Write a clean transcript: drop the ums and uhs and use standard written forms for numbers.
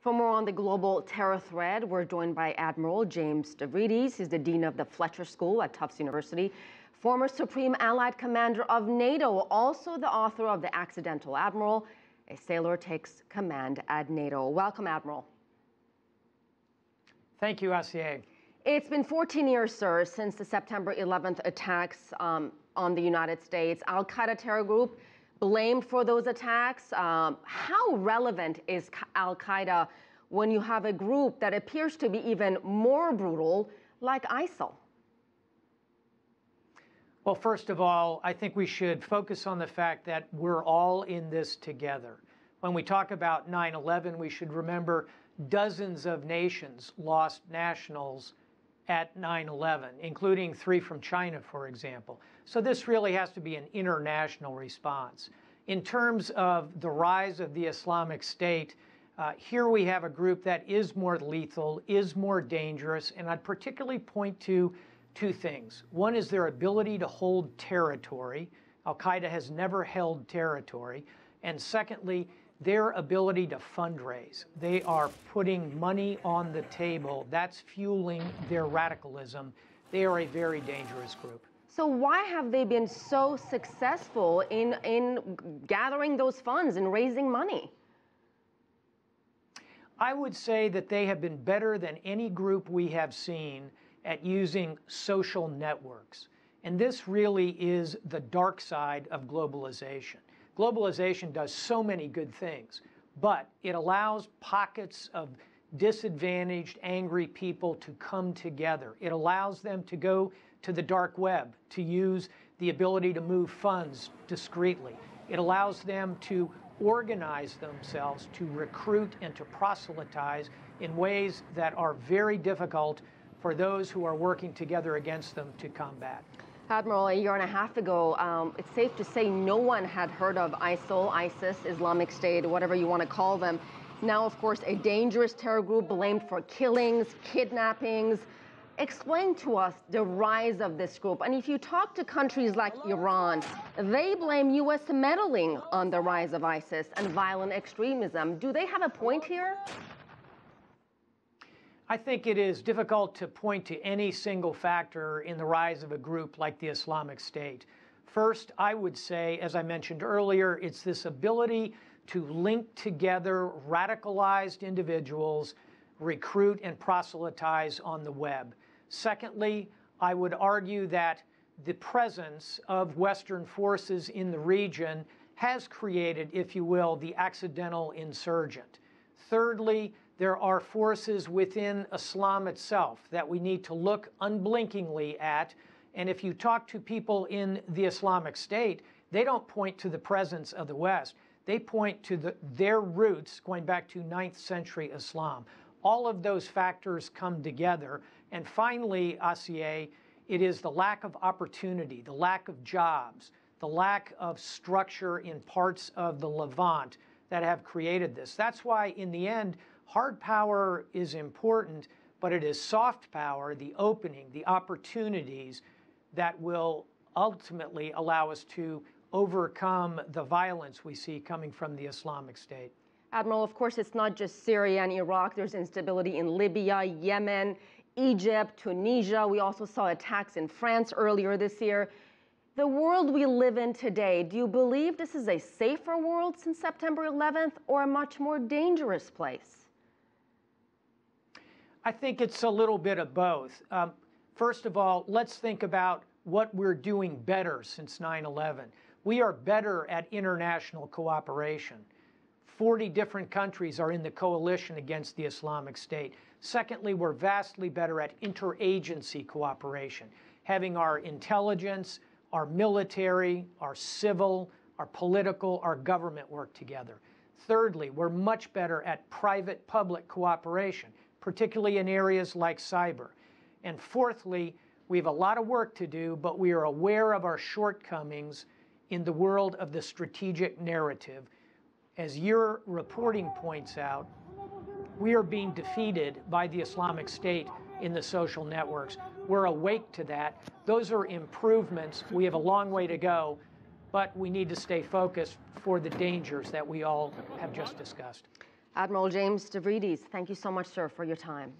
For more on the global terror threat, we're joined by Admiral James Stavridis. He's the dean of the Fletcher School at Tufts University, former Supreme Allied Commander of NATO, also the author of The Accidental Admiral, A Sailor Takes Command at NATO. Welcome, Admiral. Thank you, Asier. It's been 14 years, sir, since the September 11th attacks on the United States. Al-Qaeda terror group blamed for those attacks. How relevant is Al-Qaeda when you have a group that appears to be even more brutal, like ISIL? Well, first of all, I think we should focus on the fact that we're all in this together. When we talk about 9/11, we should remember dozens of nations lost nationals at 9/11, including 3 from China, for example. So this really has to be an international response. In terms of the rise of the Islamic State, here we have a group that is more lethal, is more dangerous, and I'd particularly point to 2 things. One is their ability to hold territory. Al-Qaeda has never held territory. And secondly, their ability to fundraise. They are putting money on the table. That's fueling their radicalism. They are a very dangerous group. So why have they been so successful in gathering those funds and raising money? I would say that they have been better than any group we have seen at using social networks. And this really is the dark side of globalization. Globalization does so many good things, but it allows pockets of disadvantaged, angry people to come together. It allows them to go to the dark web, to use the ability to move funds discreetly. It allows them to organize themselves, to recruit and to proselytize in ways that are very difficult for those who are working together against them to combat. Admiral, a year and a half ago, it's safe to say no one had heard of ISIL, ISIS, Islamic State, whatever you want to call them. Now, of course, a dangerous terror group blamed for killings, kidnappings. Explain to us the rise of this group. And if you talk to countries like Iran, they blame U.S. meddling on the rise of ISIS and violent extremism. Do they have a point here? I think it is difficult to point to any single factor in the rise of a group like the Islamic State. First, I would say, as I mentioned earlier, it's this ability to link together radicalized individuals, recruit and proselytize on the web. Secondly, I would argue that the presence of Western forces in the region has created, if you will, the accidental insurgent. Thirdly, there are forces within Islam itself that we need to look unblinkingly at. And if you talk to people in the Islamic State, they don't point to the presence of the West. They point to their roots going back to 9th century Islam. All of those factors come together. And finally, Asier, it is the lack of opportunity, the lack of jobs, the lack of structure in parts of the Levant that have created this. That's why, in the end, hard power is important, but it is soft power, the opening, the opportunities that will ultimately allow us to overcome the violence we see coming from the Islamic State. Admiral, of course, it's not just Syria and Iraq. There's instability in Libya, Yemen, Egypt, Tunisia. We also saw attacks in France earlier this year. The world we live in today, do you believe this is a safer world since September 11th or a much more dangerous place? I think it's a little bit of both. First of all, let's think about what we're doing better since 9/11. We are better at international cooperation. 40 different countries are in the coalition against the Islamic State. Secondly, we're vastly better at interagency cooperation, having our intelligence, our military, our civil, our political, our government work together. Thirdly, we're much better at private-public cooperation, particularly in areas like cyber. And fourthly, we have a lot of work to do, but we are aware of our shortcomings in the world of the strategic narrative. As your reporting points out, we are being defeated by the Islamic State in the social networks. We're awake to that. Those are improvements. We have a long way to go, but we need to stay focused for the dangers that we all have just discussed. Admiral James Stavridis, thank you so much, sir, for your time.